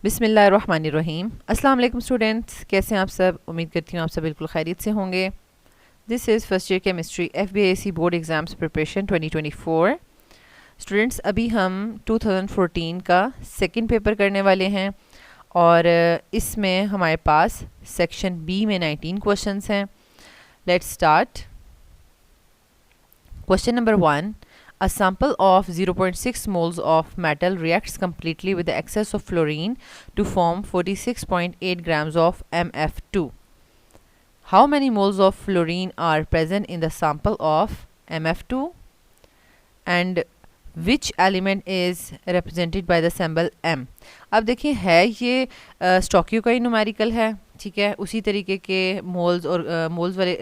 बिस्मिल्लाहिर्रहमानिर्रहीम। अस्सलाम वालेकुम स्टूडेंट्स, कैसे हैं आप सब। उम्मीद करती हूँ आप सब बिल्कुल खैरियत से होंगे। This is first year chemistry FBAC board exams preparation 2024। Students, अभी हम 2014 का सेकंड पेपर करने वाले हैं और इसमें हमारे पास सेक्शन बी में 19 क्वेश्चंस हैं। Let's start. Question number 1. A sample of 0.6 moles of metal reacts completely with the excess of fluorine to form 46.8 grams of MF2. How many moles of fluorine are present in the sample of MF2? And which element is represented by the symbol M? अब देखिए, है ये स्टोक्यू का ही numerical है, ठीक है। उसी तरीके के मोल्स और मोल्स वाले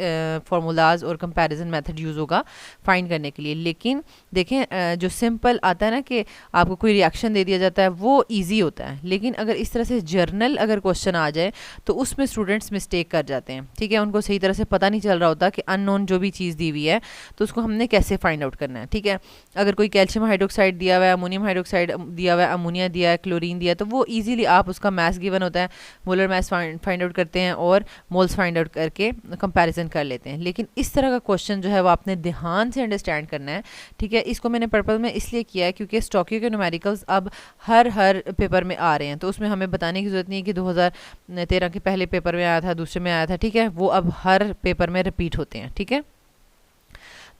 फार्मूलाज और कंपैरिजन मेथड यूज़ होगा फाइंड करने के लिए। लेकिन देखें, जो सिंपल आता है ना कि आपको कोई रिएक्शन दे दिया जाता है, वो इजी होता है। लेकिन अगर इस तरह से जर्नल अगर क्वेश्चन आ जाए तो उसमें स्टूडेंट्स मिस्टेक कर जाते हैं, ठीक है। उनको सही तरह से पता नहीं चल रहा होता कि अननोन जो भी चीज़ दी हुई है तो उसको हमने कैसे फाइंड आउट करना है, ठीक है। अगर कोई कैल्शियम हाइड्रोक्साइड दिया हुआ है, अमोनियम हाइड्रोक्साइड दिया हुआ है, अमोनिया दिया है, क्लोरीन दिया है, तो वो ईजिली आप उसका मैस गिवन होता है, मोलर मैस फाइंड आउट करते हैं और मोल्स फाइंड आउट करके कंपैरिजन कर लेते हैं। लेकिन इस तरह का क्वेश्चन जो है वो आपने ध्यान से अंडरस्टैंड करना है, ठीक है। इसको मैंने पर्पल में इसलिए किया है क्योंकि स्टोक्यू के न्यूमेरिकल्स अब हर पेपर में आ रहे हैं, तो उसमें हमें बताने की जरूरत नहीं है कि 2013 के पहले पेपर में आया था, दूसरे में आया था, ठीक है। वो अब हर पेपर में रिपीट होते हैं, ठीक है।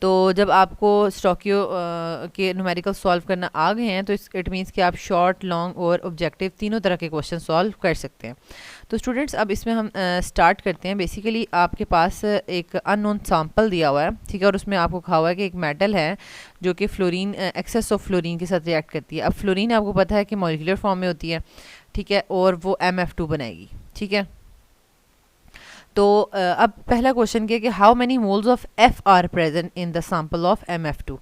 तो जब आपको स्टोक्यू के न्यूमेरिकल सॉल्व करना आ गए हैं तो इट मीन्स कि आप शॉर्ट, लॉन्ग और ऑब्जेक्टिव तीनों तरह के क्वेश्चन सॉल्व कर सकते हैं। तो स्टूडेंट्स, अब इसमें हम स्टार्ट करते हैं। बेसिकली आपके पास एक अननोन सैंपल दिया हुआ है, ठीक है, और उसमें आपको कहा हुआ है कि एक मेटल है जो कि फ्लोरीन, एक्सेस ऑफ फ्लोरीन के साथ रिएक्ट करती है। अब फ्लोरीन आपको पता है कि मॉलिक्यूलर फॉर्म में होती है, ठीक है, और वो MF2 बनाएगी, ठीक है। तो अब पहला क्वेश्चन क्या है कि how many moles of F are present in the sample of MF2,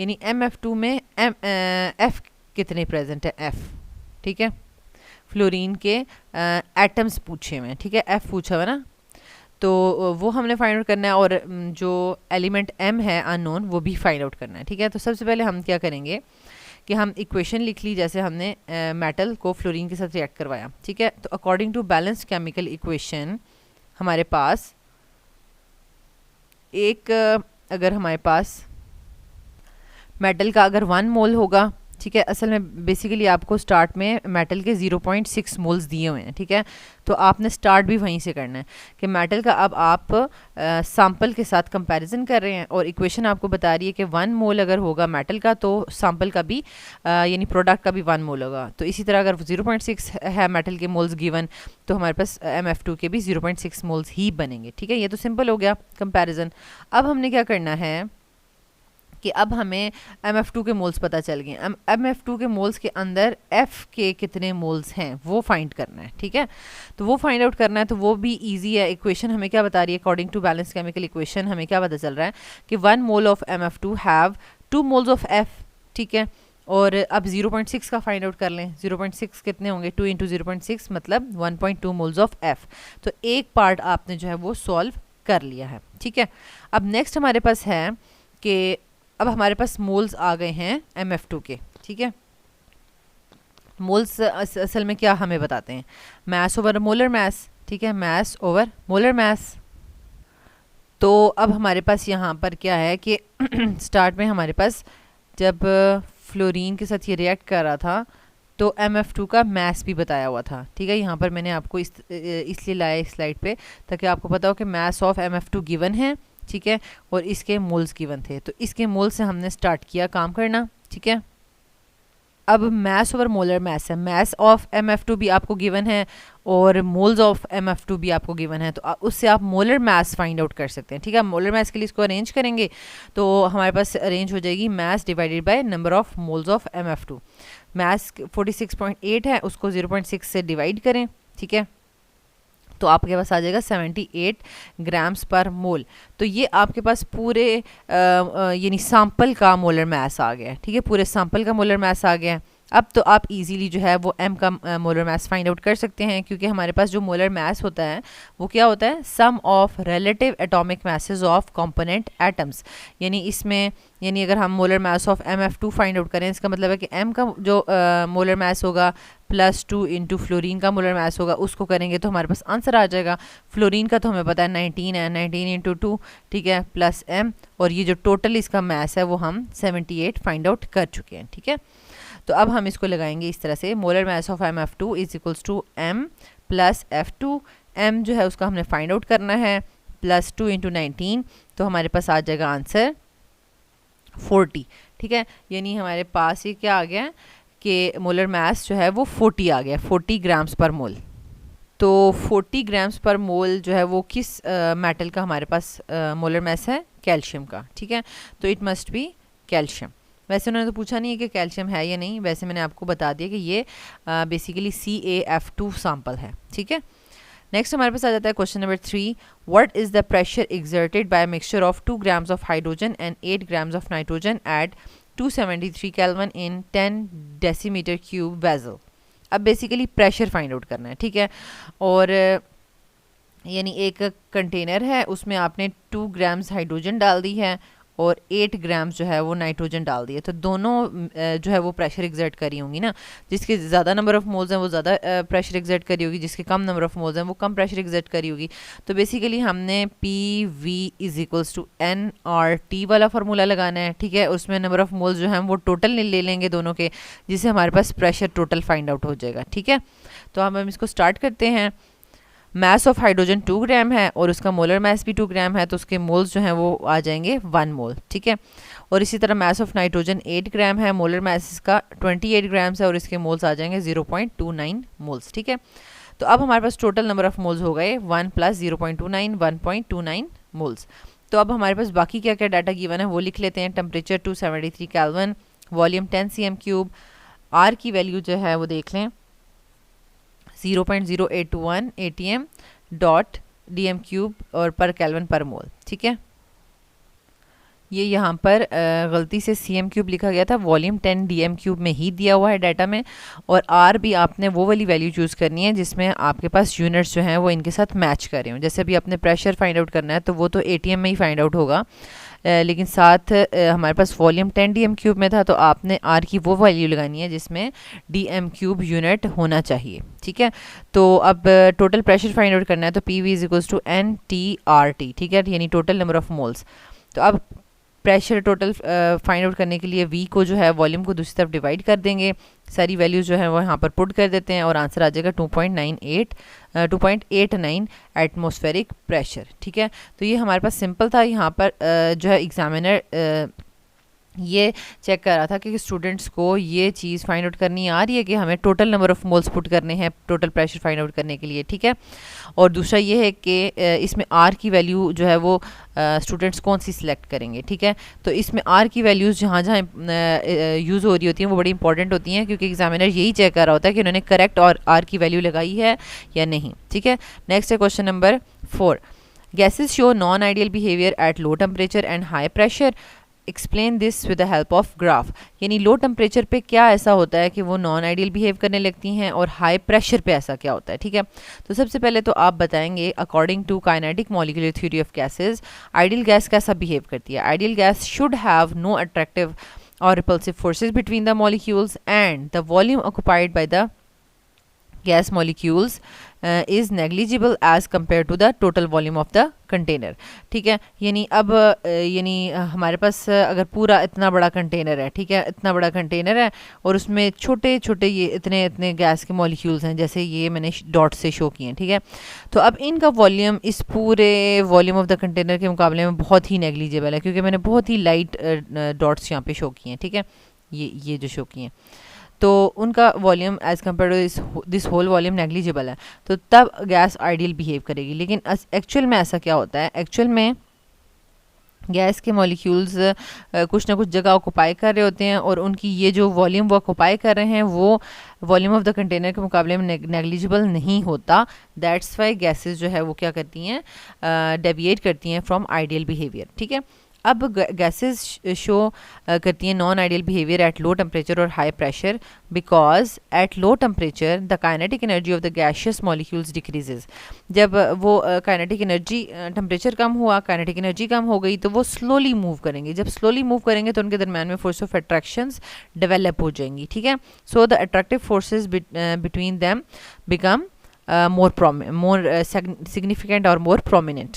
यानी MF2 में F कितने प्रेजेंट है, F, ठीक है। फ्लोरीन के एटम्स पूछे हुए हैं, ठीक है, F पूछा हुआ ना, तो वो हमने फाइंड आउट करना है और जो एलिमेंट M है अननोन, वो भी फाइंड आउट करना है, ठीक है। तो सबसे पहले हम क्या करेंगे कि हम इक्वेशन लिख ली, जैसे हमने मेटल को फ्लोरीन के साथ रिएक्ट करवाया, ठीक है। तो according to balance chemical equation हमारे पास एक, अगर हमारे पास मेटल का अगर 1 मोल होगा, ठीक है। असल में बेसिकली आपको स्टार्ट में मेटल के 0.6 मोल्स दिए हुए हैं, ठीक है। तो आपने स्टार्ट भी वहीं से करना है कि मेटल का अब आप सैंपल के साथ कंपैरिजन कर रहे हैं और इक्वेशन आपको बता रही है कि 1 मोल अगर होगा मेटल का तो सैंपल का भी यानी प्रोडक्ट का भी 1 मोल होगा। तो इसी तरह अगर 0.6 है मेटल के मोल्स गिवन तो हमारे पास MF2 के भी 0.6 मोल्स ही बनेंगे, ठीक है। ये तो सिंपल हो गया कंपैरिजन। अब हमने क्या करना है कि अब हमें MF2 के मोल्स पता चल गए। MF2 के मोल्स के अंदर F के कितने मोल्स हैं वो फाइंड करना है, ठीक है। तो वो फाइंड आउट करना है, तो वो भी इजी है। इक्वेशन हमें क्या बता रही है, according to balance chemical equation हमें क्या पता चल रहा है कि 1 mole of MF2 have 2 moles of F, ठीक है। और अब 0.6 का फाइंड आउट कर लें। 0.6 कितने होंगे, 2 × 0.6 मतलब 1.2 मोल्स ऑफ F। तो एक पार्ट आपने जो है वो सॉल्व कर लिया है, ठीक है। अब नेक्स्ट हमारे पास है कि अब हमारे पास मोल्स आ गए हैं MF2 के, ठीक है। मोल्स असल में क्या हमें बताते हैं, मैस ओवर मोलर मैस, ठीक है, मैस ओवर मोलर मैस। तो अब हमारे पास यहाँ पर क्या है कि स्टार्ट में हमारे पास जब फ्लोरीन के साथ ये रिएक्ट कर रहा था तो MF2 का मैस भी बताया हुआ था, ठीक है। यहाँ पर मैंने आपको इसलिए लाया इस स्लाइड पे ताकि आपको पता हो कि मैस ऑफ MF2 गिवन है, ठीक है, और इसके मोल्स गिवन थे। तो इसके मोल्स से हमने स्टार्ट किया काम करना, ठीक है। अब मैस ओवर मोलर मैस है, मैस ऑफ MF2 भी आपको गिवन है और मोल्स ऑफ MF2 भी आपको गिवन है, तो उससे आप मोलर मैस फाइंड आउट कर सकते हैं, ठीक है। मोलर मैस के लिए इसको अरेंज करेंगे तो हमारे पास अरेंज हो जाएगी mass divided by number of moles of MF2। Mass 46.8 है, उसको 0.6 से डिवाइड करें, ठीक है, तो आपके पास आ जाएगा 78 ग्राम्स पर मोल। तो ये आपके पास पूरे यानी सैंपल का मोलर मैस आ गया है, ठीक है, पूरे सैंपल का मोलर मैस आ गया है, अब तो आप इजीली जो है वो m का मोलर मास फाइंड आउट कर सकते हैं, क्योंकि हमारे पास जो मोलर मास होता है वो क्या होता है, sum of relative atomic masses of component atoms. यानी इसमें यानी अगर हम molar mass of MF2 find out करें, इसका मतलब है कि m का जो मोलर मास होगा +2 इंटू फ्लोरीन का मोलर मास होगा, उसको करेंगे तो हमारे पास आंसर आ जाएगा। फ्लोरीन का तो हमें पता है 19 है, 19 इंटू 2, ठीक है, प्लस m, और ये जो टोटल इसका मास है वो हम 78 फाइंड आउट कर चुके हैं। ठीक है, तो अब हम इसको लगाएंगे इस तरह से, molar mass of MF2 is equals to m plus F2। m जो है उसका हमने फाइंड आउट करना है, +2 इंटू 19, तो हमारे पास आ जाएगा आंसर 40। ठीक है, यानी हमारे पास ये क्या आ गया कि मोलर मास जो है वो 40 आ गया, 40 ग्राम्स पर मोल। तो 40 ग्राम्स पर मोल जो है वो किस मेटल का हमारे पास मोलर मास है, कैल्शियम का। ठीक है, तो इट मस्ट बी कैल्शियम। वैसे उन्होंने तो पूछा नहीं है कि कैल्शियम है या नहीं, वैसे मैंने आपको बता दिया कि ये बेसिकली CaF2 सैंपल है। ठीक है, नेक्स्ट हमारे पास आ जाता है question number 3, what is the pressure exerted by mixture of 2 grams of hydrogen and 8 grams of nitrogen eight 273 kelvin in 10 decimetre cube vessel. अब बेसिकली प्रेशर फाइंड आउट करना है। ठीक है, और यानी एक कंटेनर है, उसमें आपने 2 ग्राम्स हाइड्रोजन डाल दी है और 8 ग्राम्स जो है वो नाइट्रोजन डाल दिए, तो दोनों जो है वो प्रेशर एग्जर्ट करी होंगी ना। जिसके ज़्यादा नंबर ऑफ मोल्स हैं वो ज़्यादा प्रेशर एग्जर्ट करी होगी, जिसके कम नंबर ऑफ मोल्स हैं वो कम प्रेशर एग्जर्ट करी होगी। तो बेसिकली हमने PV is equals to nRT वाला फार्मूला लगाना है। ठीक है, उसमें नंबर ऑफ मोल्स जो हैं वो टोटल ले लेंगे दोनों के, जिससे हमारे पास प्रेशर टोटल फाइंड आउट हो जाएगा। ठीक है, तो हम इसको स्टार्ट करते हैं। मास ऑफ हाइड्रोजन 2 ग्राम है और उसका मोलर मास भी 2 ग्राम है, तो उसके मोल्स जो हैं वो आ जाएंगे 1 मोल। ठीक है, और इसी तरह मास ऑफ नाइट्रोजन 8 ग्राम है, मोलर मास इसका 28 ग्राम्स है और इसके मोल्स आ जाएंगे 0.29 मोल्स। ठीक है, तो अब हमारे पास टोटल नंबर ऑफ मोल्स हो गए 1 प्लस 0.29 1.29 मोल्स। तो अब हमारे पास बाकी क्या क्या डाटा गिवन है वो लिख लेते हैं। Temperature 273 kelvin, volume 10 cm3, R की वैल्यू जो है वो देख लें 0.0821 atm डॉट dm³ और पर केल्विन पर मोल। ठीक है, ये यहाँ पर गलती से cm³ लिखा गया था, वॉल्यूम 10 dm³ में ही दिया हुआ है डाटा में। और आर भी आपने वो वाली वैल्यू चूज़ करनी है जिसमें आपके पास यूनिट्स जो हैं वो इनके साथ मैच कर रहे हों। जैसे अभी अपने प्रेशर फाइंड आउट करना है तो वो तो atm में ही फाइंड आउट होगा, लेकिन साथ हमारे पास वॉल्यूम 10 dm³ में था, तो आपने आर की वो वैल्यू लगानी है जिसमें dm³ यूनिट होना चाहिए। ठीक है, तो अब टोटल प्रेशर फाइंड आउट करना है तो PV is equals to NTRT। ठीक है, यानी टोटल नंबर ऑफ मोल्स। तो अब प्रेशर टोटल फाइंड आउट करने के लिए V को जो है वॉल्यूम को दूसरी तरफ डिवाइड कर देंगे, सारी वैल्यूज़ जो है वो यहाँ पर पुट कर देते हैं और आंसर आ जाएगा 2.89 एटमॉस्फेरिक प्रेशर। ठीक है, तो ये हमारे पास सिंपल था। यहाँ पर जो है एग्जामिनर ये चेक कर रहा था कि स्टूडेंट्स को ये चीज़ फाइंड आउट करनी आ रही है कि हमें total number of moles put करने हैं टोटल प्रेशर फाइंड आउट करने के लिए। ठीक है, और दूसरा ये है कि इसमें आर की वैल्यू जो है वो स्टूडेंट्स कौन सी सिलेक्ट करेंगे। ठीक है, तो इसमें आर की वैल्यूज़ जहाँ जहाँ यूज़ हो रही होती हैं वो बड़ी इंपॉर्टेंट होती हैं, क्योंकि एग्जामिनर यही चेक कर रहा होता है कि उन्होंने करेक्ट और आर की वैल्यू लगाई है या नहीं। ठीक है, नेक्स्ट है question number 4, gases show non ideal behaviour at low temperature and high pressure, explain this with the help of graph. यानी लो टेम्परेचर पे क्या ऐसा होता है कि वो नॉन आइडियल बिहेव करने लगती हैं और हाई प्रेशर पे ऐसा क्या होता है। ठीक है, तो सबसे पहले तो आप बताएंगे according to kinetic molecular theory of gases ideal gas कैसा बिहेव करती है। Ideal gas should have no attractive और repulsive forces between the molecules and the volume occupied by the gas molecules is negligible as compared to the total volume of the container। ठीक है, यानी अब यानी हमारे पास अगर पूरा इतना बड़ा कंटेनर है, ठीक है, इतना बड़ा कंटेनर है और उसमें छोटे छोटे ये इतने इतने गैस के मॉलिक्यूल्स हैं, जैसे ये मैंने डॉट से शो किए हैं। ठीक है, तो अब इनका वॉल्यूम इस पूरे वॉल्यूम ऑफ द कंटेनर के मुकाबले में बहुत ही नेग्लिजिबल है, क्योंकि मैंने बहुत ही लाइट डॉट्स यहाँ पे शो किए हैं। ठीक है, ये जो शो किए हैं तो उनका volume as compare to this whole volume negligible है, तो तब गैस आइडियल बिहेव करेगी। लेकिन एक्चुअल में ऐसा क्या होता है, एक्चुअल में गैस के मॉलिक्यूल्स कुछ ना कुछ जगह ऑक्युपाई कर रहे होते हैं और उनकी ये जो वॉल्यूम वो ऑक्युपाई कर रहे हैं वो वॉल्यूम ऑफ द कंटेनर के मुकाबले में नेग्लिजिबल नहीं होता। दैट्स वाई गैसेस जो है वो क्या करती हैं, डेविएट करती हैं फ्रॉम आइडियल बिहेवियर। ठीक है, अब गैसेस शो करती हैं non ideal behaviour at low temperature और high pressure because at low temperature the kinetic energy of the gaseous molecules decreases. जब वो काइनेटिक एनर्जी टेम्परेचर कम हुआ, काइनेटिक एनर्जी कम हो गई, तो वो स्लोली मूव करेंगे। जब स्लोली मूव करेंगे तो उनके दरम्यान में फोर्स ऑफ अट्रैक्शंस डेवलप हो जाएंगी, ठीक है। So the attractive forces between them become more significant और मोर प्रोमिनेंट।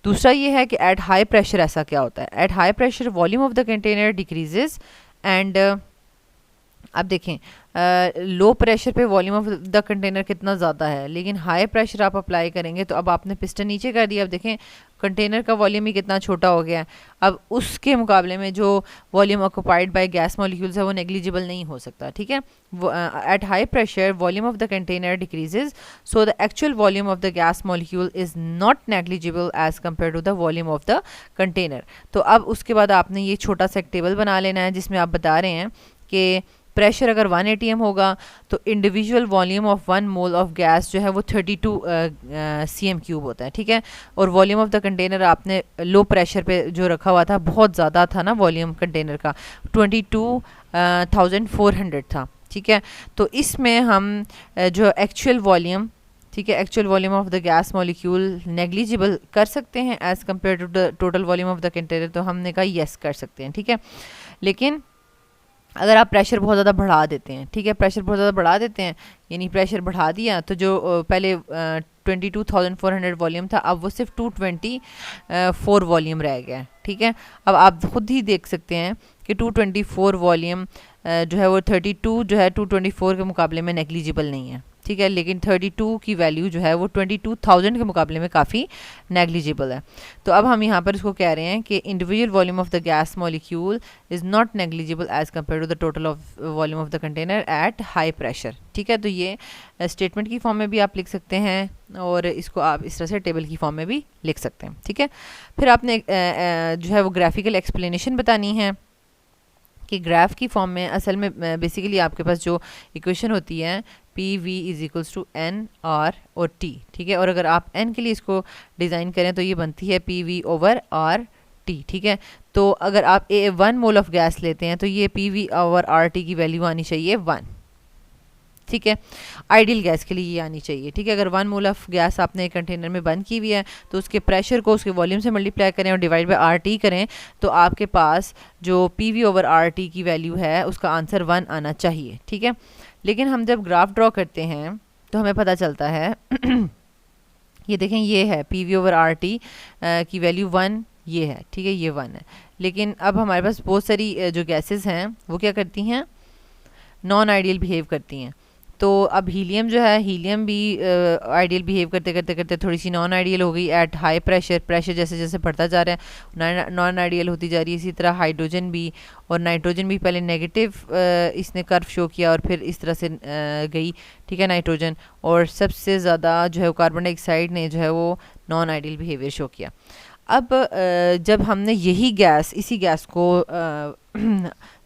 दूसरा ये है कि एट हाई प्रेशर ऐसा क्या होता है। At high pressure volume of the container decreases and अब देखें लो प्रेशर पे वॉल्यूम ऑफ द कंटेनर कितना ज़्यादा है, लेकिन हाई प्रेशर आप अप्लाई करेंगे तो अब आपने पिस्टन नीचे कर दिया। अब देखें कंटेनर का वॉल्यूम ही कितना छोटा हो गया है। अब उसके मुकाबले में जो volume occupied by gas molecules है वो नेग्लिजिबल नहीं हो सकता, ठीक है। At high pressure volume of the container decreases so the actual volume of the gas molecule is not negligible as compare to the volume of the container. तो अब उसके बाद आपने ये छोटा सा एक टेबल बना लेना है जिसमें आप बता रहे हैं कि प्रेशर अगर 1 atm होगा तो individual volume of 1 mole of gas जो है वो 32 cm³ होता है, ठीक है। और वॉल्यूम ऑफ द कंटेनर आपने लो प्रेशर पे जो रखा हुआ था बहुत ज़्यादा था ना, वॉल्यूम कंटेनर का 22,400 था, ठीक है। तो इसमें हम जो एक्चुअल वॉल्यूम, ठीक है, actual volume of the gas molecule negligible कर सकते हैं as compare to the total volume of the container, तो हमने कहा येस कर सकते हैं, ठीक है। लेकिन अगर आप प्रेशर बहुत ज़्यादा बढ़ा देते हैं, ठीक है, प्रेशर बहुत ज़्यादा बढ़ा देते हैं, यानी प्रेशर बढ़ा दिया तो जो पहले 22,400 वॉल्यूम था अब वो सिर्फ 224 वॉल्यूम रह गया है, ठीक है। अब आप खुद ही देख सकते हैं कि 224 वॉल्यूम जो है वो 32 जो है 224 के मुकाबले में नेग्लिजिबल नहीं है, ठीक है। लेकिन 32 की वैल्यू जो है वो 22,000 के मुकाबले में काफ़ी नेग्लिजिबल है। तो अब हम यहाँ पर इसको कह रहे हैं कि individual volume of the gas molecule is not negligible as compare to the total of volume of the container at high pressure, ठीक है। तो ये स्टेटमेंट की फॉर्म में भी आप लिख सकते हैं और इसको आप इस तरह से टेबल की फॉर्म में भी लिख सकते हैं, ठीक है। फिर आपने जो है वो ग्राफिकल एक्सप्लेनेशन बतानी है कि ग्राफ की फॉर्म में असल में बेसिकली आपके पास जो इक्वेशन होती है P V is equals to N R और टी, ठीक है। और अगर आप एन के लिए इसको डिज़ाइन करें तो ये बनती है P we over R T, ठीक है। तो अगर आप 1 मोल ऑफ गैस लेते हैं तो ये P V over R T की वैल्यू आनी चाहिए 1, ठीक है। आइडियल गैस के लिए ये आनी चाहिए, ठीक है। अगर 1 मोल ऑफ गैस आपने एक कंटेनर में बंद की हुई है तो उसके प्रेशर को उसके वॉल्यूम से मल्टीप्लाई करें और डिवाइड बाय आर टी करें तो आपके पास जो P V over R T की वैल्यू है उसका आंसर 1 आना चाहिए, ठीक है। लेकिन हम जब ग्राफ ड्रॉ करते हैं तो हमें पता चलता है ये देखें ये है P we over R T की वैल्यू 1 ये है, ठीक है, ये 1 है। लेकिन अब हमारे पास बहुत सारी जो गैसेस हैं वो क्या करती हैं, नॉन आइडियल बिहेव करती हैं। तो अब हीलियम जो है, हीलियम भी आइडियल बिहेव करते करते करते थोड़ी सी नॉन आइडियल हो गई एट हाई प्रेशर। प्रेशर जैसे जैसे बढ़ता जा रहा है नॉन आइडियल होती जा रही है। इसी तरह हाइड्रोजन भी और नाइट्रोजन भी पहले नेगेटिव इसने कर्व शो किया और फिर इस तरह से गई, ठीक है, नाइट्रोजन। और सबसे ज़्यादा जो है कार्बन डाइऑक्साइड ने जो है वो नॉन आइडियल बिहेवियर शो किया। अब जब हमने यही गैस, इसी गैस को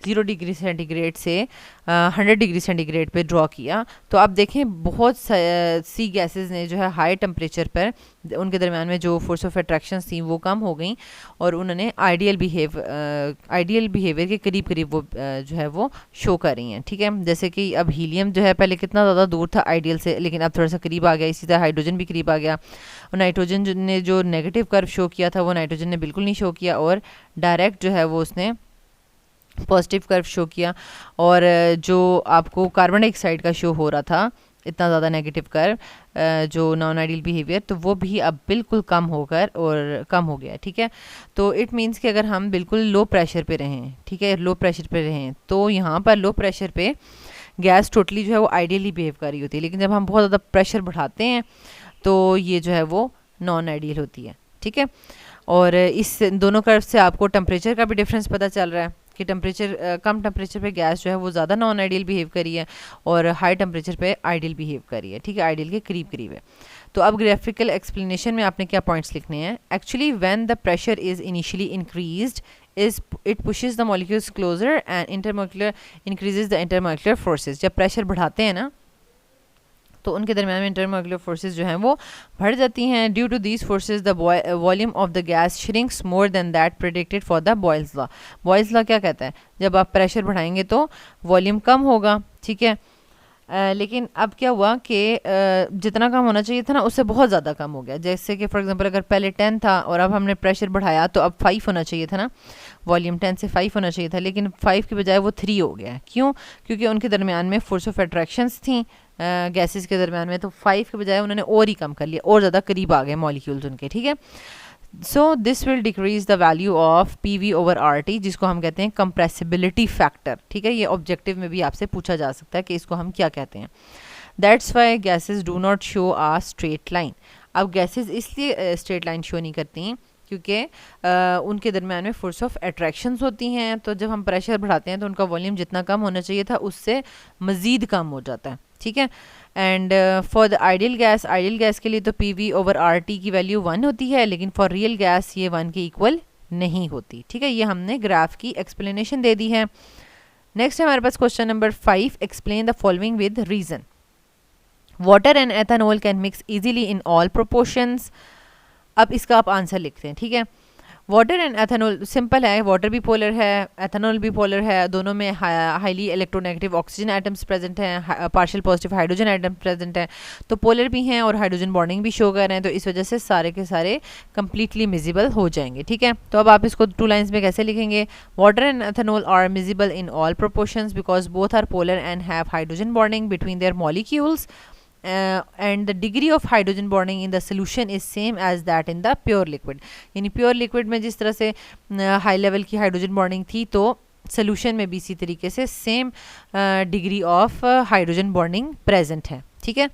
0 डिग्री सेंटीग्रेड से 100 डिग्री सेंटीग्रेड पे ड्रॉ किया तो आप देखें बहुत सी गैसेस ने जो है हाई टेम्परेचर पर उनके दरम्यान में जो फोर्स ऑफ अट्रैक्शन थी वो कम हो गई और उन्होंने आइडियल बिहेवियर के करीब करीब वो जो है वो शो कर रही हैं, ठीक है। जैसे कि अब हीलियम जो है पहले कितना ज़्यादा दूर था आइडियल से, लेकिन अब थोड़ा सा करीब आ गया। इसी तरह हाइड्रोजन भी करीब आ गया और नाइट्रोजन ने जो नेगेटिव कर्व शो किया था वो नाइट्रोजन ने बिल्कुल नहीं शो किया और डायरेक्ट जो है वो उसने पॉजिटिव कर्व शो किया। और जो आपको कार्बन डाइऑक्साइड का शो हो रहा था इतना ज़्यादा नेगेटिव कर्व जो नॉन आइडियल बिहेवियर, तो वो भी अब बिल्कुल कम होकर और कम हो गया, ठीक है। तो इट मीन्स कि अगर हम बिल्कुल लो प्रेशर पे रहें, ठीक है, लो प्रेशर पे रहें तो यहाँ पर लो प्रेशर पे गैस टोटली जो है वो आइडियली बिहेव कर रही होती है। लेकिन जब हम बहुत ज़्यादा प्रेशर बढ़ाते हैं तो ये जो है वो नॉन आइडियल होती है, ठीक है। और इस दोनों कर्व से आपको टेम्परेचर का भी डिफरेंस पता चल रहा है कि कम टेम्परेचर पे गैस जो है वो ज़्यादा नॉन आइडियल बिहेव करी है और हाई टेम्परेचर पे आइडियल बिहेव करी है, ठीक है, आइडियल के करीब करीब है। तो अब ग्राफिकल एक्सप्लेनेशन में आपने क्या पॉइंट्स लिखने हैं। Actually when the pressure is initially increased it pushes the molecules closer and intermolecular increases the intermolecular forces. जब प्रेशर बढ़ाते हैं ना तो उनके दरमियान में इंटरमोलिकुलर फोर्सेस जो हैं वो बढ़ जाती हैं. Due to these forces the volume of the gas shrinks more than that predicted for the Boyle's law. Boyle's law क्या कहता है, जब आप प्रेशर बढ़ाएंगे तो वॉल्यूम कम होगा. ठीक है, लेकिन अब क्या हुआ कि जितना कम होना चाहिए था ना उससे बहुत ज़्यादा कम हो गया. जैसे कि फॉर एग्जांपल अगर पहले 10 था और अब हमने प्रेशर बढ़ाया तो अब 5 होना चाहिए था ना, वॉल्यूम 10 से 5 होना चाहिए था, लेकिन 5 की बजाय वो 3 हो गया. क्यों? क्योंकि उनके दरमियान में फोर्स ऑफ अट्रैक्शंस थी गैसेस के दरमियान में, तो 5 के बजाय उन्होंने और ही कम कर लिया, और ज़्यादा करीब आ गए मॉलिक्यूल्स उनके. ठीक है, so this will decrease the value of PV over RT, जिसको हम कहते हैं कंप्रेसिबिलिटी फैक्टर. ठीक है, ये ऑब्जेक्टिव में भी आपसे पूछा जा सकता है कि इसको हम क्या कहते हैं. That's why gases do not show uh straight line. अब गैसेस इसलिए स्ट्रेट लाइन शो नहीं करती क्योंकि उनके दरमियान में फोर्स ऑफ अट्रैक्शंस होती हैं. तो जब हम प्रेशर बढ़ाते हैं तो उनका वॉल्यूम जितना कम होना चाहिए था उससे मज़ीद कम हो जाता है. ठीक है, and for the ideal gas के लिए तो PV ओवर RT की वैल्यू 1 होती है, लेकिन फॉर रियल गैस ये 1 के इक्वल नहीं होती. ठीक है, ये हमने ग्राफ की एक्सप्लेनेशन दे दी है. नेक्स्ट है हमारे पास question number 5. Explain the following with reason. Water and ethanol can mix easily in all proportions. अब इसका आप आंसर लिखते हैं. ठीक है, वाटर एंड एथेनॉल सिंपल है, वाटर भी पोलर है, एथेनॉल भी पोलर है, दोनों में highly electronegative oxygen atoms present हैं, partial positive hydrogen atoms present हैं, तो पोलर भी हैं और हाइड्रोजन बॉन्डिंग भी शो कर रहे हैं, तो इस वजह से सारे के सारे कंप्लीटली मिजिबल हो जाएंगे. ठीक है, तो अब आप इसको 2 लाइन्स में कैसे लिखेंगे. Water and ethanol are miscible in all proportions because both are polar and have hydrogen bonding between their molecules. And the degree of hydrogen bonding in the solution is same as that in the pure liquid. यानी pure liquid में जिस तरह से high level की hydrogen bonding थी, तो solution में भी इसी तरीके से same degree of hydrogen bonding present है. ठीक है,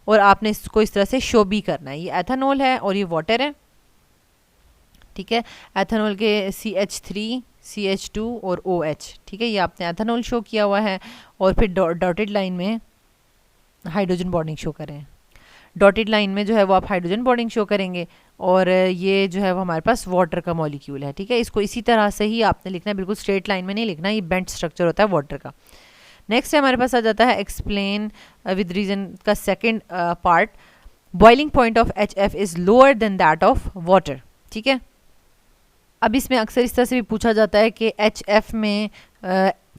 और आपने इसको इस तरह से शो भी करना है. ये एथेनॉल है और ये वाटर है. ठीक है, एथेनॉल के CH3 CH2 और OH. ठीक है, ये आपने एथेनॉल शो किया हुआ है और फिर डॉटेड लाइन में हाइड्रोजन बॉन्डिंग शो करें. डॉटेड लाइन में जो है वो आप हाइड्रोजन बॉन्डिंग शो करेंगे और ये जो है वो हमारे पास वाटर का मॉलिक्यूल है. ठीक है, इसको इसी तरह से ही आपने लिखना है, बिल्कुल स्ट्रेट लाइन में नहीं लिखना, ये बेंट स्ट्रक्चर होता है वाटर का. नेक्स्ट है हमारे पास आ जाता है एक्सप्लेन विद रीजन का second part. Boiling point of HF is lower than that of water. ठीक है, अब इसमें अक्सर इस तरह से भी पूछा जाता है कि HF में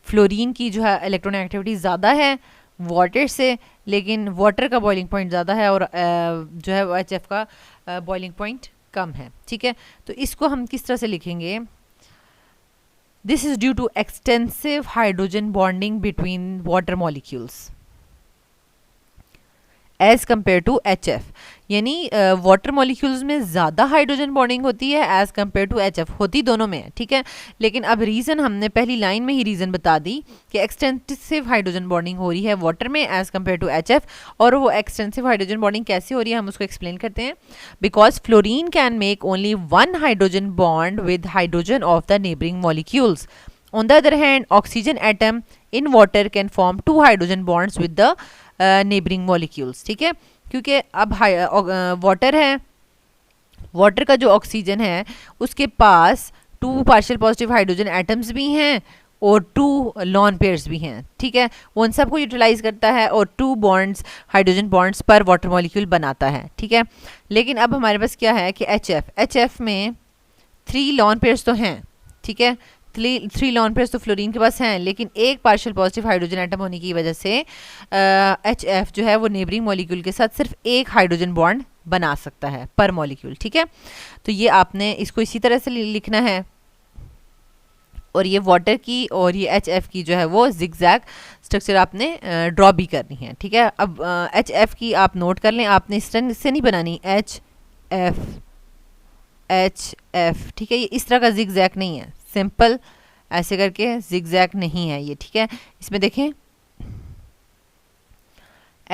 फ्लोरीन की जो है इलेक्ट्रोनेगेटिविटी ज़्यादा है वाटर से, लेकिन वाटर का बॉइलिंग पॉइंट ज़्यादा है और जो है HF का बॉइलिंग पॉइंट कम है. ठीक है, तो इसको हम किस तरह से लिखेंगे. This is due to extensive hydrogen bonding between water molecules as compare to HF. यानी वाटर मॉलिक्यूल्स में ज़्यादा हाइड्रोजन बॉन्डिंग होती है एज कम्पेयर टू HF. होती दोनों में है. ठीक है, लेकिन अब रीज़न हमने पहली लाइन में ही रीज़न बता दी कि एक्सटेंसिव हाइड्रोजन बॉन्डिंग हो रही है वाटर में एज कम्पेयर टू HF. और वो एक्सटेंसिव हाइड्रोजन बॉन्डिंग कैसे हो रही है हम उसको एक्सप्लेन करते हैं. Because fluorine can make only 1 hydrogen bond with hydrogen of the neighbouring molecules. On the other hand, oxygen atom in water can form 2 hydrogen bonds with the neighboring molecules. ठीक है, क्योंकि अब वाटर है, water का जो oxygen है उसके पास 2 partial positive hydrogen atoms भी हैं और 2 लॉन पेयर्स भी हैं. ठीक है, वो उन सबको यूटिलाइज करता है और 2 बॉन्ड्स हाइड्रोजन बॉन्ड्स पर वाटर मॉलिक्यूल बनाता है. ठीक है, लेकिन अब हमारे पास क्या है कि HF में 3 लॉन पेयर्स तो हैं. ठीक है, 3 लॉन पेयर्स तो फ्लोरीन के पास हैं, लेकिन एक पार्शियल पॉजिटिव हाइड्रोजन एटम होने की वजह से HF जो है वो नेबरिंग मॉलिक्यूल के साथ सिर्फ एक हाइड्रोजन बॉन्ड बना सकता है पर मॉलिक्यूल. ठीक है, तो ये आपने इसको इसी तरह से लिखना है. और ये वाटर की और ये HF की जो है वो जिगजैग स्ट्रक्चर आपने ड्रॉ भी करनी है. ठीक है, अब HF की आप नोट कर लें, आपने इससे नहीं बनानी HF. ठीक है, ये इस तरह का जिगजैग नहीं है, सिंपल ऐसे करके जिगजैग नहीं है ये. ठीक है, इसमें देखें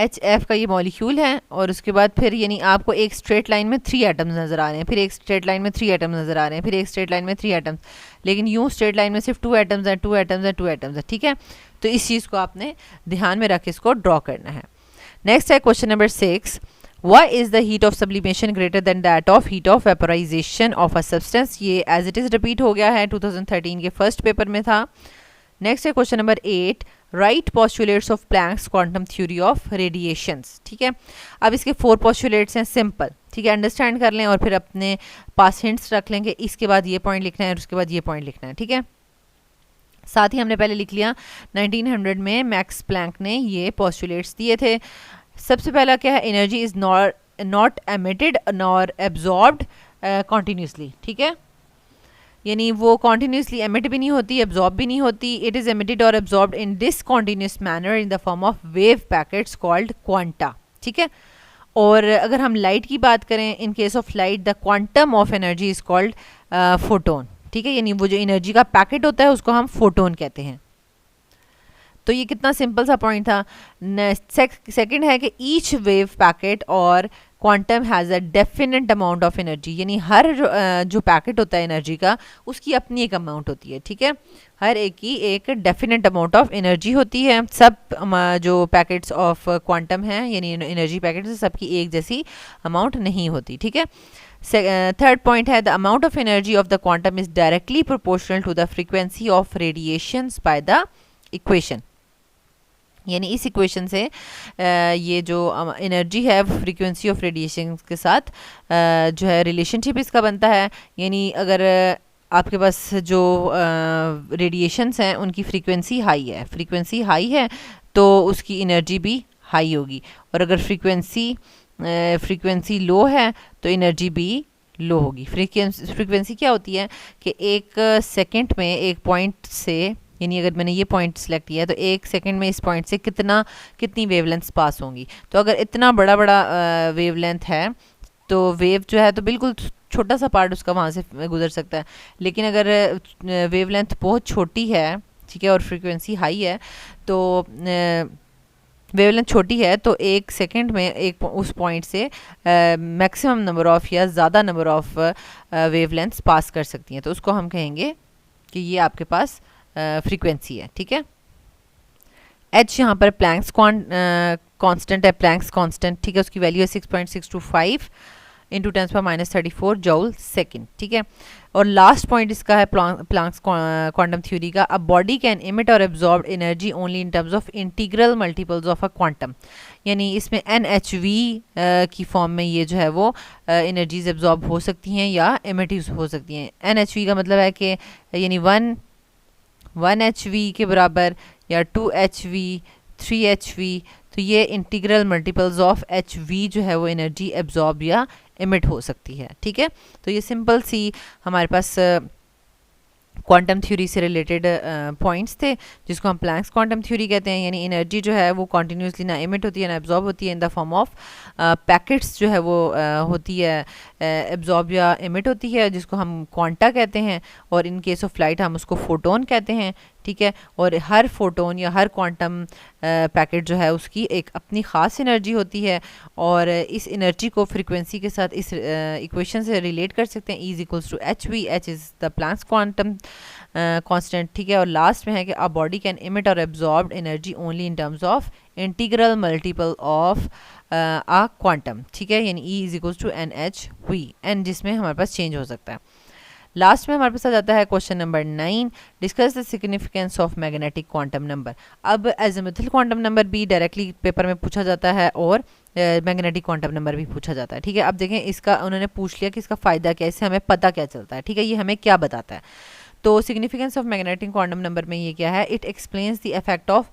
HF का ये मॉलिक्यूल है और उसके बाद फिर यानी आपको एक स्ट्रेट लाइन में 3 एटम्स नज़र आ रहे हैं, फिर एक स्ट्रेट लाइन में 3 एटम्स नज़र आ रहे हैं, फिर एक स्ट्रेट लाइन में 3 एटम्स, लेकिन यूँ स्ट्रेट लाइन में सिर्फ 2 एटम्स हैं, 2 एटम्स हैं, 2 एटम्स हैं. ठीक है, तो इस चीज़ को आपने ध्यान में रख इसको ड्रॉ करना है. नेक्स्ट है question number 6. Why is the heat of sublimation greater than that of heat of vaporization of a substance? ये as it is repeat हो गया है, 2013 के फर्स्ट पेपर में था. नेक्स्ट है question number 8, right postulates of Planck's quantum theory of radiations. ठीक है, अब इसके 4 पॉस्टुलेट्स हैं, सिंपल। ठीक है, अंडरस्टैंड कर लें और फिर अपने पास हिंट्स रख लेंगे, इसके बाद ये पॉइंट लिखना है और उसके बाद ये पॉइंट लिखना है। ठीक है, साथ ही हमने पहले लिख लिया 1900 में मैक्स प्लैंक ने ये पॉस्टुलेट्स दिए थे। सबसे पहला क्या है, energy is not emitted nor absorbed continuously. ठीक है, यानी वो कॉन्टीन्यूसली एमिट भी नहीं होती, एब्जॉर्ब भी नहीं होती। इट इज़ एमिटेड और absorbed in discontinuous manner in the form of wave packets called quanta. ठीक है, और अगर हम लाइट की बात करें, in case of light the quantum of energy is called photon. ठीक है, यानी वो जो एनर्जी का पैकेट होता है उसको हम फोटोन कहते हैं। तो ये कितना सिंपल सा पॉइंट था। सेकंड है कि ईच वेव पैकेट और quantum has a definite amount of energy, यानी हर जो पैकेट होता है एनर्जी का उसकी अपनी एक अमाउंट होती है। ठीक है, हर एक की एक डेफिनेट अमाउंट ऑफ एनर्जी होती है। सब जो पैकेट्स ऑफ क्वांटम हैं यानी एनर्जी पैकेट्स, सबकी एक जैसी अमाउंट नहीं होती। ठीक है, थर्ड पॉइंट है the amount of energy of the quantum is directly proportional to the frequency of radiations by the equation, यानी इस इक्वेशन से ये जो एनर्जी है फ्रीक्वेंसी ऑफ रेडिएशन के साथ जो है रिलेशनशिप इसका बनता है। यानी अगर आपके पास जो रेडिएशंस हैं उनकी फ्रीक्वेंसी हाई है तो उसकी एनर्जी भी हाई होगी, और अगर फ्रीक्वेंसी लो है तो एनर्जी भी लो होगी। फ्रीक्वेंसी क्या होती है कि एक सेकंड में एक पॉइंट से, यानी अगर मैंने ये पॉइंट सेलेक्ट किया है तो एक सेकंड में इस पॉइंट से कितनी वेवलेंथ पास होंगी। तो अगर इतना बड़ा वेवलेंथ है तो वेव जो है तो बिल्कुल छोटा सा पार्ट उसका वहाँ से गुजर सकता है, लेकिन अगर वेवलेंथ बहुत छोटी है, ठीक है, और फ्रीक्वेंसी हाई है तो वेवलेंथ छोटी है तो एक सेकंड में एक उस पॉइंट से मैक्सिमम नंबर ऑफ या ज़्यादा नंबर ऑफ वेवलेंथ्स पास कर सकती हैं, तो उसको हम कहेंगे कि ये आपके पास फ्रीक्वेंसी है। ठीक है, एच यहाँ पर प्लैंक्स कांस्टेंट है, प्लैंक्स कांस्टेंट। ठीक है, उसकी वैल्यू है 6.625 इंटू 10⁻34 जूल सेकेंड। ठीक है, और लास्ट पॉइंट इसका है प्लैंक्स क्वांटम थ्योरी का, अ बॉडी कैन इमिट और absorb energy only in terms of integral multiples of a quantum, यानी इसमें NHV की फॉर्म में ये जो है वो एनर्जीज एब्जॉर्ब हो सकती हैं या इमिट हो सकती हैं। NHV का मतलब है कि यानी 1 HV के बराबर या 2 HV 3 HV, तो ये इंटीग्रल मल्टीपल्स ऑफ HV जो है वो एनर्जी एब्जॉर्ब या इमिट हो सकती है। ठीक है, तो ये सिंपल सी हमारे पास क्वांटम थ्योरी से रिलेटेड पॉइंट्स थे जिसको हम प्लैंक्स क्वांटम थ्योरी कहते हैं, यानी एनर्जी जो है वो कॉन्टीन्यूसली ना इमिट होती है ना एब्जॉर्ब होती है, in the form of packets जो है वो होती है, एब्जॉर्ब या इमिट होती है, जिसको हम क्वांटा कहते हैं, और इन केस ऑफ लाइट हम उसको फोटोन कहते हैं। ठीक है, और हर फोटोन या हर क्वांटम पैकेट जो है उसकी एक अपनी ख़ास एनर्जी होती है, और इस एनर्जी को फ्रीक्वेंसी के साथ इस इक्वेशन से रिलेट कर सकते हैं, E = HV, H is the Planck's quantum constant. ठीक है, और लास्ट में है कि अ बॉडी कैन इमिट और absorb energy only in terms of integral multiple of a quantum. ठीक है, यानी E = NHV, एन जिसमें हमारे पास चेंज हो सकता है। लास्ट में हमारे पास आ जाता है question number 9, discuss the significance of magnetic quantum number. अब एज़िमुथल क्वांटम नंबर भी डायरेक्टली पेपर में पूछा जाता है और मैग्नेटिक क्वांटम नंबर भी पूछा जाता है। ठीक है, अब देखें इसका उन्होंने पूछ लिया कि इसका फ़ायदा क्या है, इससे हमें पता क्या चलता है। ठीक है, ये हमें क्या बताता है। तो significance of magnetic quantum number में ये क्या है, it explains the effect of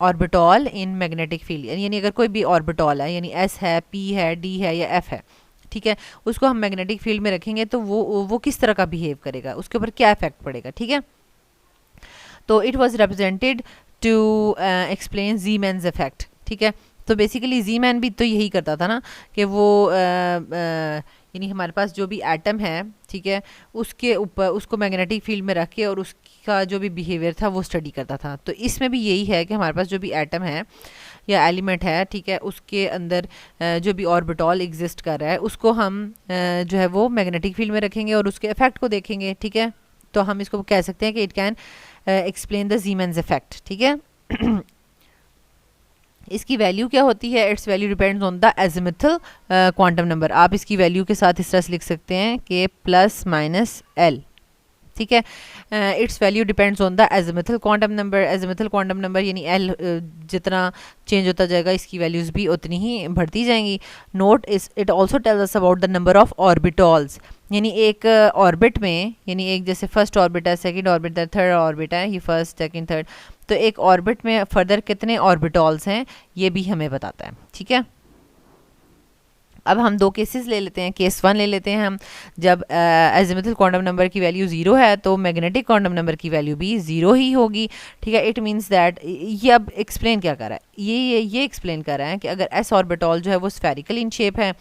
orbital in magnetic field, यानी अगर कोई भी ऑर्बिटॉल है, यानी S है, P है, D है या F है, ठीक है, उसको हम मैग्नेटिक फील्ड में रखेंगे तो वो किस तरह का बिहेव करेगा, उसके ऊपर क्या इफेक्ट पड़ेगा। ठीक है, तो it was represented to explain Zeeman's effect. ठीक है, तो बेसिकली ज़ीमैन भी तो यही करता था ना कि वो यानी हमारे पास जो भी एटम है, ठीक है, उसके ऊपर उसको मैग्नेटिक फील्ड में रख के और उसका जो भी बिहेवियर था वो स्टडी करता था। तो इसमें भी यही है कि हमारे पास जो भी एटम है या एलिमेंट है, ठीक है, उसके अंदर जो भी ऑर्बिटॉल एग्जिस्ट कर रहा है उसको हम जो है वो मैग्नेटिक फील्ड में रखेंगे और उसके इफेक्ट को देखेंगे। ठीक है, तो हम इसको कह सकते हैं कि it can explain the Zeeman's effect. ठीक है, इसकी वैल्यू क्या होती है, its value depends on the azimuthal quantum number. आप इसकी वैल्यू के साथ इस तरह से लिख सकते हैं कि +-L। ठीक है। Its value depends on the azimuthal quantum number. Azimuthal quantum number यानी एल जितना चेंज होता जाएगा इसकी वैल्यूज़ भी उतनी ही बढ़ती जाएंगी। नोट इस it also tells us about the number of orbitals, यानी एक ऑर्बिट में, यानी एक जैसे फर्स्ट ऑर्बिट है, सेकंड ऑर्बिट है, थर्ड ऑर्बिट है, ये फर्स्ट सेकंड थर्ड, तो एक ऑर्बिट में फर्दर कितने ऑर्बिटॉल्स हैं ये भी हमें बताता है। ठीक है, अब हम दो केसेस ले लेते हैं। केस 1 ले लेते हैं हम, जब एजिमुथल क्वांटम नंबर की वैल्यू 0 है तो मैग्नेटिक क्वांटम नंबर की वैल्यू भी 0 ही होगी। ठीक है, इट मींस दैट ये अब एक्सप्लेन क्या कर रहा है, ये एक्सप्लेन कर रहा है कि अगर एस ऑर्बिटॉल जो है वो स्फेरिकल इन शेप है,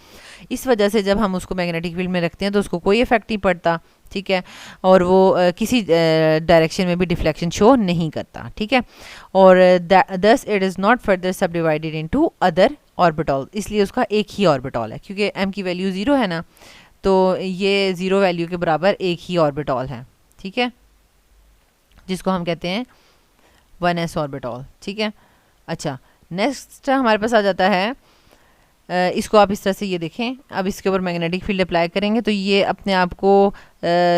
इस वजह से जब हम उसको मैग्नेटिक फील्ड में रखते हैं तो उसको कोई इफेक्ट नहीं पड़ता। ठीक है, और वो किसी डायरेक्शन में भी डिफ्लेक्शन शो नहीं करता। ठीक है, और thus it is not further सब डिवाइडेड इनटू अदर ऑर्बिटॉल, इसलिए उसका एक ही ऑर्बिटॉल है, क्योंकि एम की वैल्यू 0 है ना, तो ये 0 वैल्यू के बराबर एक ही ऑर्बिटॉल है। ठीक है, जिसको हम कहते हैं 1s ऑर्बिटॉल। ठीक है, अच्छा नेक्स्ट हमारे पास आ जाता है, इसको आप इस तरह से ये देखें, अब इसके ऊपर मैग्नेटिक फील्ड अप्लाई करेंगे तो ये अपने आप को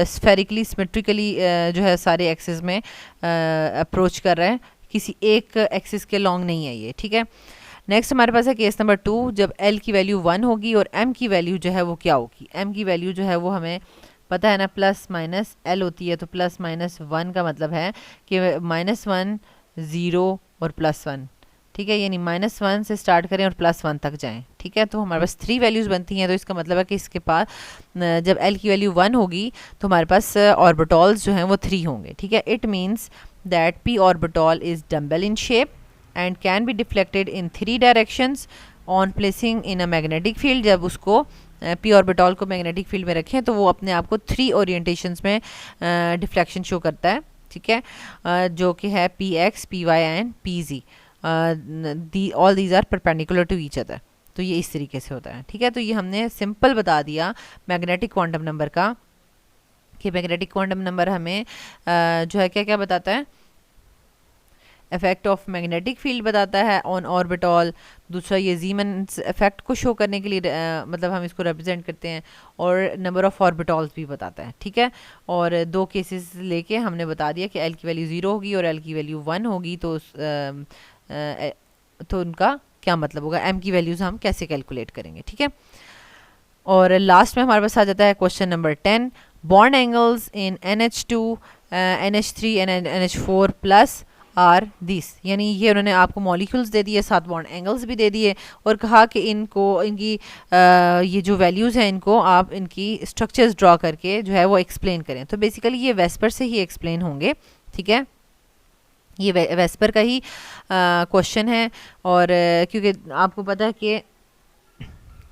स्फेरिकली सिमेट्रिकली जो है सारे एक्सिस में अप्रोच कर रहा है, किसी एक एक्सिस के लॉन्ग नहीं है ये। ठीक है, नेक्स्ट हमारे पास है केस नंबर 2, जब L की वैल्यू 1 होगी और M की वैल्यू जो है वो क्या होगी। M की वैल्यू जो है वो हमें पता है ना, प्लस माइनस L होती है, तो प्लस माइनस 1 का मतलब है कि -1 0 और +1। ठीक है, यानी -1 से स्टार्ट करें और +1 तक जाएं। ठीक है, तो हमारे पास 3 वैल्यूज़ बनती हैं, तो इसका मतलब है कि इसके पास जब L की वैल्यू 1 होगी तो हमारे पास ऑर्बिटॉल्स जो हैं वो 3 होंगे। ठीक है, it means that P orbital is dumbbell in shape and can be deflected in 3 directions on placing in a magnetic field। जब उसको p ऑर्बिटॉल को मैग्नेटिक फील्ड में रखें तो वो अपने आप को 3 ओरिएंटेशंस में डिफ्लेक्शन शो करता है। ठीक है, जो कि है px, py and pz, all these are perpendicular to each other. तो ये इस तरीके से होता है। ठीक है, तो ये हमने सिंपल बता दिया मैग्नेटिक क्वांटम नंबर का, कि मैग्नेटिक क्वांटम नंबर हमें जो है क्या क्या बताता है, इफेक्ट ऑफ मैग्नेटिक फील्ड बताता है ऑन ऑर्बिटॉल, दूसरा ये जीमन्स इफेक्ट को शो करने के लिए मतलब हम इसको रिप्रेजेंट करते हैं, और नंबर ऑफ ऑर्बिटॉल्स भी बताता है। ठीक है, और दो केसेस लेके हमने बता दिया कि एल की वैल्यू 0 होगी और एल की वैल्यू 1 होगी, तो उनका क्या मतलब होगा, एम की वैल्यूज़ हम कैसे कैलकुलेट करेंगे। ठीक है, और लास्ट में हमारे पास आ जाता है question number 10, bond angles in NH2, NH3 and NH4 plus are this, यानी ये उन्होंने आपको मॉलिक्यूल्स दे दिए, 7 बॉन्ड एंगल्स भी दे दिए, और कहा कि इनको इनकी ये जो वैल्यूज़ हैं इनको आप इनकी स्ट्रक्चर्स ड्रॉ करके जो है वो एक्सप्लेन करें। तो बेसिकली ये वेस्पर से ही एक्सप्लेन होंगे। ठीक है, ये वेस्पर का ही क्वेश्चन है, और क्योंकि आपको पता है कि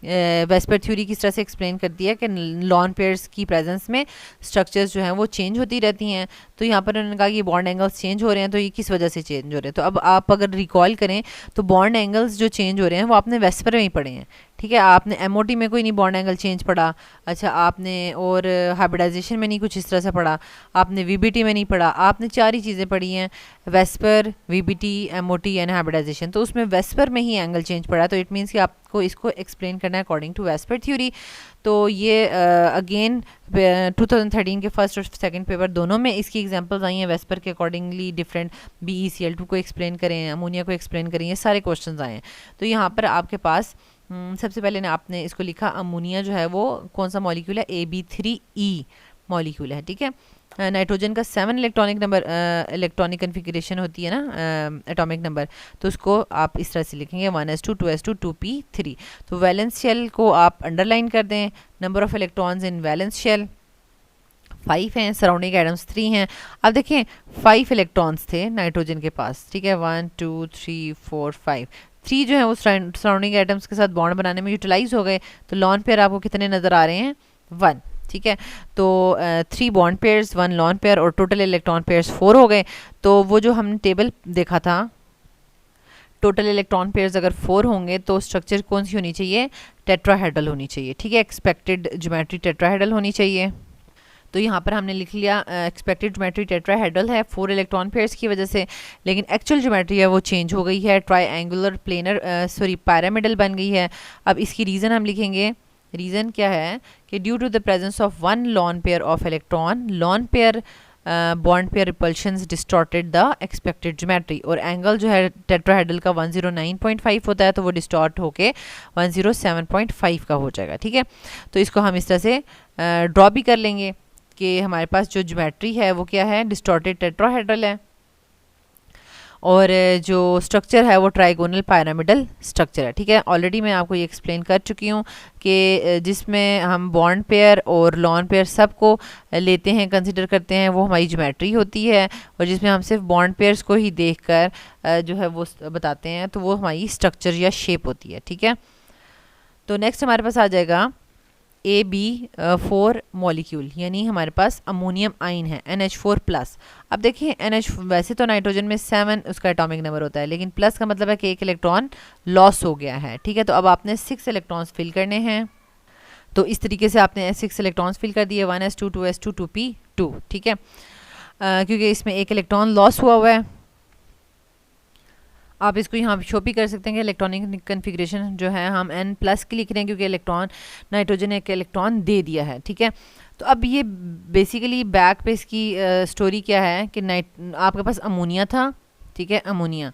वेस्पर थ्योरी किस तरह से एक्सप्लेन करती है कि लॉन पेयर्स की प्रेजेंस में स्ट्रक्चर्स जो हैं वो चेंज होती रहती हैं। तो यहाँ पर उन्होंने कहा कि बॉन्ड एंगल्स चेंज हो रहे हैं, तो ये किस वजह से चेंज हो रहे हैं। तो अब आप अगर रिकॉल करें तो बॉन्ड एंगल्स जो चेंज हो रहे हैं वो आपने वेस्पर में ही पढ़े हैं। ठीक है, आपने MOT में कोई नहीं बॉन्ड एंगल चेंज पढ़ा, अच्छा आपने और हाइब्रिडाइजेशन में नहीं कुछ इस तरह से पढ़ा, आपने VBT में नहीं पढ़ा, आपने 4 ही चीज़ें पढ़ी हैं, VSEPR, VBT, MOT and hybridization. तो उसमें वेस्पर में ही एंगल चेंज पड़ा, तो इट मीन्स कि आपको इसको एक्सप्लेन करना है अकॉर्डिंग टू वेस्पर थ्योरी। तो ये अगेन 2013 के फर्स्ट और सेकंड पेपर दोनों में इसकी एग्जांपल्स आई हैं, वेस्पर के अकॉर्डिंगली डिफरेंट BeCl2 को एक्सप्लेन करें, अमोनिया को एक्सप्लेन करें, ये सारे क्वेश्चंस आए हैं। तो यहाँ पर आपके पास सबसे पहले ना आपने इसको लिखा, अमोनिया जो है वो कौन सा मॉलिक्यूल है, AB3E मॉलिक्यूल है। ठीक है, नाइट्रोजन का 7 इलेक्ट्रॉनिक कन्फिगरेशन होती है ना, एटॉमिक नंबर, तो उसको आप इस तरह से लिखेंगे 1s2 2s2 2p3। तो वैलेंस शेल को आप अंडरलाइन कर दें, number of electrons in valence shell 5 हैं, सराउंडिंग एटम्स 3 हैं। अब देखें 5 इलेक्ट्रॉन्स थे नाइट्रोजन के पास। ठीक है, 1 2 3 4 5, 3 जो है वो सराउंडिंग एटम्स के साथ बॉन्ड बनाने में यूटिलाइज हो गए। तो लॉन पेयर आपको कितने नज़र आ रहे हैं, 1। ठीक है, तो 3 बॉन्ड पेयर्स, 1 लॉन पेयर, और टोटल इलेक्ट्रॉन पेयर्स 4 हो गए। तो वो जो हमने टेबल देखा था, टोटल इलेक्ट्रॉन पेयर्स अगर 4 होंगे तो स्ट्रक्चर कौन सी होनी चाहिए, टेट्राहेड्रल होनी चाहिए। ठीक है, एक्सपेक्टेड ज्योमेट्री टेट्राहेड्रल होनी चाहिए। तो यहाँ पर हमने लिख लिया एक्सपेक्टेड ज्योमेट्री टेट्राहेड्रल है 4 इलेक्ट्रॉन पेयर्स की वजह से, लेकिन एक्चुअल ज्योमेट्री है वो चेंज हो गई है, ट्रायंगुलर प्लेनर पिरामिडल बन गई है। अब इसकी रीज़न हम लिखेंगे रीज़न क्या है कि due to the presence of one lone pair of electron, lone pair bond pair repulsions distorted the expected geometry, और एंगल जो है टेट्राहेड्रल का 109.5 होता है तो वो डिस्टॉर्ट होके 107.5 का हो जाएगा। ठीक है, तो इसको हम इस तरह से ड्रॉ भी कर लेंगे कि हमारे पास जो ज्योमेट्री है वो क्या है, डिस्टॉर्टेड टेट्राहेड्रल है, और जो स्ट्रक्चर है वो ट्राइगोनल पिरामिडल स्ट्रक्चर है। ठीक है, ऑलरेडी मैं आपको ये एक्सप्लेन कर चुकी हूँ कि जिसमें हम बॉन्ड पेयर और लॉन पेयर सब को लेते हैं, कंसिडर करते हैं, वो हमारी ज्योमेट्री होती है, और जिसमें हम सिर्फ बॉन्ड पेयर्स को ही देखकर जो है वो बताते हैं, तो वो हमारी स्ट्रक्चर या शेप होती है। ठीक है, तो नेक्स्ट हमारे पास आ जाएगा AB4 मॉलिक्यूल, यानी हमारे पास अमोनियम आइन है NH4+। अब देखिए NH वैसे तो नाइट्रोजन में 7 उसका एटॉमिक नंबर होता है, लेकिन प्लस का मतलब है कि एक इलेक्ट्रॉन लॉस हो गया है। ठीक है, तो अब आपने 6 इलेक्ट्रॉन्स फिल करने हैं, तो इस तरीके से आपने 6 इलेक्ट्रॉन्स फिल कर दिए, 1s2 2s2 2p2। ठीक है, क्योंकि इसमें एक इलेक्ट्रॉन लॉस हुआ है। आप इसको यहाँ शो भी कर सकते हैं कि इलेक्ट्रॉनिक कन्फिग्रेशन जो है हम N+ की लिख रहे हैं, क्योंकि इलेक्ट्रॉन नाइट्रोजन ने एक इलेक्ट्रॉन दे दिया है। ठीक है, तो अब ये बेसिकली बैक पे इसकी स्टोरी क्या है कि आपके पास अमोनिया था। ठीक है, अमोनिया,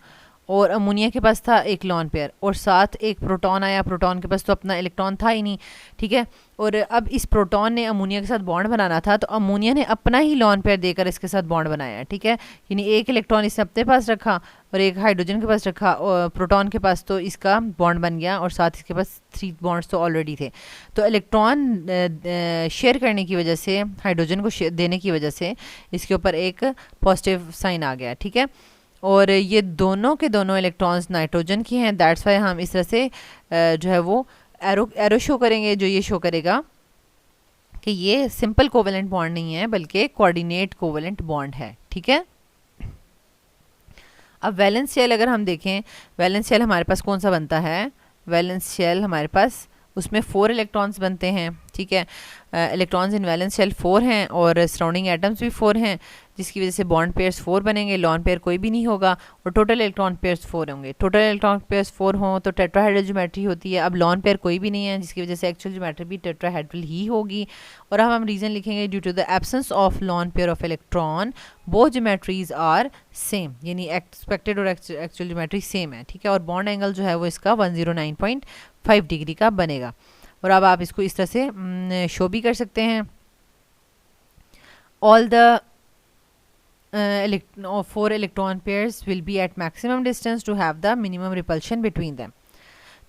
और अमोनिया के पास था एक लॉन पेयर, और साथ एक प्रोटॉन आया, प्रोटॉन के पास तो अपना इलेक्ट्रॉन था ही नहीं। ठीक है, और अब इस प्रोटॉन ने अमोनिया के साथ बॉन्ड बनाना था, तो अमोनिया ने अपना ही लॉन पेयर देकर इसके साथ बॉन्ड बनाया। ठीक है, यानी एक इलेक्ट्रॉन इसने अपने पास रखा और एक हाइड्रोजन के पास रखा, और प्रोटॉन के पास तो इसका बॉन्ड बन गया, और साथ इसके पास 3 बॉन्ड्स तो ऑलरेडी थे। तो इलेक्ट्रॉन शेयर करने की वजह से, हाइड्रोजन को देने की वजह से इसके ऊपर एक पॉजिटिव साइन आ गया। ठीक है, और ये दोनों के दोनों इलेक्ट्रॉन्स नाइट्रोजन की हैं, दैट्स वाई हम इस तरह से जो है वो एरो शो करेंगे, जो ये शो करेगा कि ये सिंपल कोवेलेंट बॉन्ड नहीं है, बल्कि कोऑर्डिनेट कोवेलेंट बॉन्ड है। ठीक है, अब वैलेंस शेल अगर हम देखें, वैलेंस शेल हमारे पास कौन सा बनता है, वैलेंस शेल हमारे पास उसमें 4 इलेक्ट्रॉन्स बनते हैं। ठीक है, इलेक्ट्रॉन्स इन वैलेंस शेल 4 हैं, और सराउंडिंग एटम्स भी 4 हैं, जिसकी वजह से बॉन्ड पेयर्स 4 बनेंगे, लॉन पेयर कोई भी नहीं होगा, और टोटल इलेक्ट्रॉन पेयर्स 4 होंगे। टोटल इलेक्ट्रॉन पेयर्स 4 हों तो टेट्राहेड्रल ज्योमेट्री होती है। अब लॉन पेयर कोई भी नहीं है, जिसकी वजह से एक्चुअल ज्योमेट्री भी टेट्राहेड्रल ही होगी। और अब हम रीज़न लिखेंगे, due to the absence of lone pair of electron both geometries are same, यानी एक्सपेक्टेड और एक्चुअल ज्योमेट्री सेम है। ठीक है, और बॉन्ड एंगल जो है वो इसका 109.5 डिग्री का बनेगा। और अब आप इसको इस तरह से शो भी कर सकते हैं, all the 4 electron pairs will be at maximum distance to have the minimum repulsion between them।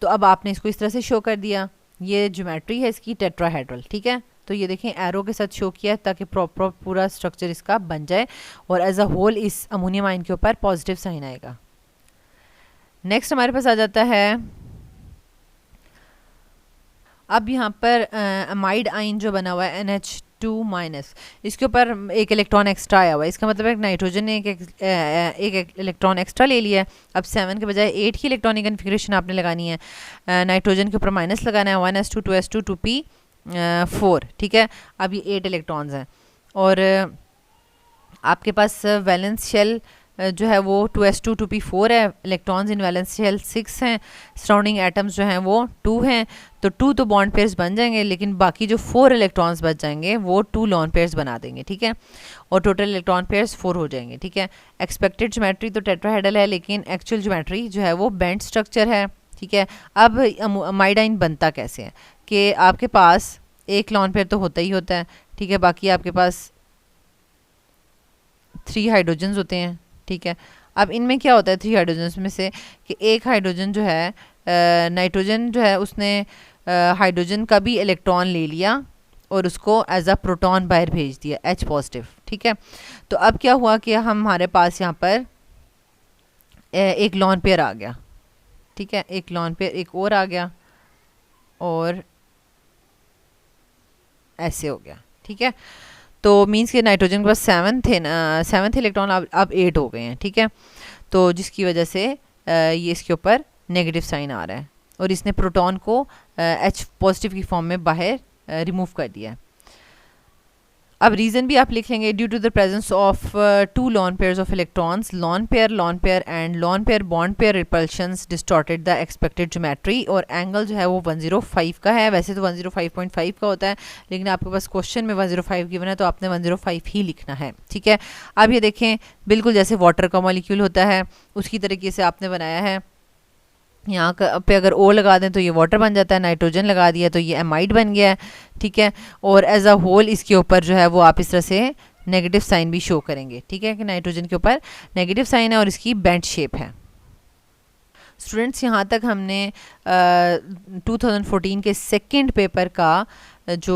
तो अब आपने इसको इस तरह से शो कर दिया, ये ज्योमेट्री है इसकी टेट्राहेड्रल। ठीक है, तो ये देखें एरो के साथ शो किया ताकि प्रॉपर पूरा स्ट्रक्चर इसका बन जाए, और एज अ होल इस अमोनियम आयन के ऊपर पॉजिटिव साइन आएगा। नेक्स्ट हमारे पास आ जाता है, अब यहाँ पर अमाइड आयन जो बना हुआ है NH2-, इसके ऊपर एक इलेक्ट्रॉन एक्स्ट्रा आया हुआ है। इसका मतलब है नाइट्रोजन ने एक इलेक्ट्रॉन एक्स्ट्रा ले लिया है। अब 7 के बजाय 8 की इलेक्ट्रॉनिक कन्फिग्रेशन आपने लगानी है, नाइट्रोजन के ऊपर माइनस लगाना है, 1s2 2s2 2p4। ठीक है, अब ये 8 इलेक्ट्रॉन्स हैं, और आपके पास वैलेंस शेल जो है वो 2s2 2p4 है, इलेक्ट्रॉन्स इन वैलेंस शेल 6 हैं, सराउंडिंग एटम्स जो हैं वो 2 हैं, तो 2 तो बॉन्ड पेयर्स बन जाएंगे, लेकिन बाकी जो 4 इलेक्ट्रॉन्स बच जाएंगे वो 2 लॉन पेयर्स बना देंगे। ठीक है, और टोटल इलेक्ट्रॉन पेयर्स 4 हो जाएंगे। ठीक है, एक्सपेक्टेड ज्योमेट्री तो टेट्राहेड्रल है, लेकिन एक्चुअल ज्योमेट्री जो है वो बेंट स्ट्रक्चर है। ठीक है, अब अमाइड आयन बनता कैसे है कि आपके पास एक लॉन पेयर तो होता ही होता है। ठीक है, बाकी आपके पास 3 हाइड्रोजन्स होते हैं। ठीक है, अब इनमें क्या होता है 3 हाइड्रोजन्स में से कि एक हाइड्रोजन जो है नाइट्रोजन जो है उसने हाइड्रोजन का भी इलेक्ट्रॉन ले लिया और उसको एज अ प्रोटॉन बाहर भेज दिया H पॉजिटिव। ठीक है, तो अब क्या हुआ कि हमारे पास यहाँ पर एक लॉन पेयर आ गया। ठीक है, एक लॉन पेयर एक और आ गया, और ऐसे हो गया। ठीक है, तो मीन्स के नाइट्रोजन के पास 7 थे ना, 7th इलेक्ट्रॉन अब 8 हो गए हैं। ठीक है, तो जिसकी वजह से ये इसके ऊपर नेगेटिव साइन आ रहा है, और इसने प्रोटॉन को H पॉजिटिव की फॉर्म में बाहर रिमूव कर दिया है। अब रीज़न भी आप लिख लेंगे, due to the presence of two lone pairs of electrons, lone pair and lone pair bond pair repulsions distorted the expected geometry, और एंगल जो है वो 105 का है। वैसे तो 105.5 का होता है, लेकिन आपके पास क्वेश्चन में 105 गिवन है तो आपने 105 ही लिखना है, ठीक है। अब ये देखें, बिल्कुल जैसे वाटर का मॉलिक्यूल होता है उसकी तरीके से आपने बनाया है। यहाँ पे अगर ओ लगा दें तो ये वाटर बन जाता है, नाइट्रोजन लगा दिया तो ये एमाइड बन गया है, ठीक है। और एज अ होल इसके ऊपर जो है वो आप इस तरह से नेगेटिव साइन भी शो करेंगे, ठीक है, कि नाइट्रोजन के ऊपर नेगेटिव साइन है और इसकी बेंट शेप है। स्टूडेंट्स, यहाँ तक हमने 2014 के सेकंड पेपर का जो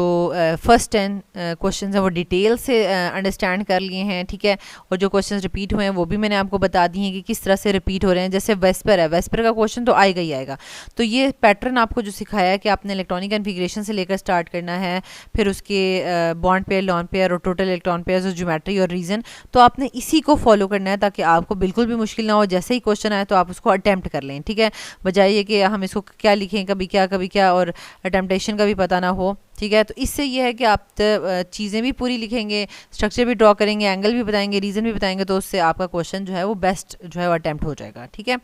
फर्स्ट 10 क्वेश्चन है वो डिटेल से अंडरस्टैंड कर लिए हैं, ठीक है। और जो क्वेश्चन रिपीट हुए हैं वो भी मैंने आपको बता दिए हैं कि किस तरह से रिपीट हो रहे हैं। जैसे वेस्पर है, वेस्पर का क्वेश्चन तो आएगा ही आएगा। तो ये पैटर्न आपको जो सिखाया है कि आपने इलेक्ट्रॉनिक कन्फिग्रेशन से लेकर स्टार्ट करना है, फिर उसके बॉन्ड पेयर, लॉन पेयर और टोटल इलेक्ट्रॉन पेयर और ज्योमेट्री और रीजन, तो आपने इसी को फॉलो करना है ताकि आपको बिल्कुल भी मुश्किल ना हो। जैसे ही क्वेश्चन आए तो आप उसको अटैम्प्ट कर लें, ठीक है, बजाय ये कि हम इसको क्या लिखें, कभी क्या और अटैम्प्टेशन का भी पता ना हो, ठीक है। तो इससे ये है कि आप चीज़ें भी पूरी लिखेंगे, स्ट्रक्चर भी ड्रॉ करेंगे, एंगल भी बताएंगे, रीज़न भी बताएंगे, तो उससे आपका क्वेश्चन जो है वो बेस्ट जो है वो अटैम्प्ट हो जाएगा, ठीक है।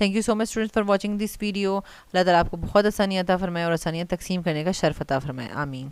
Thank you so much students for watching this video. अल्लाह ताला आपको बहुत आसानी अता फरमाए और आसानियाँ तकसीम करने का शर्फ अता फरमाए। आमीन।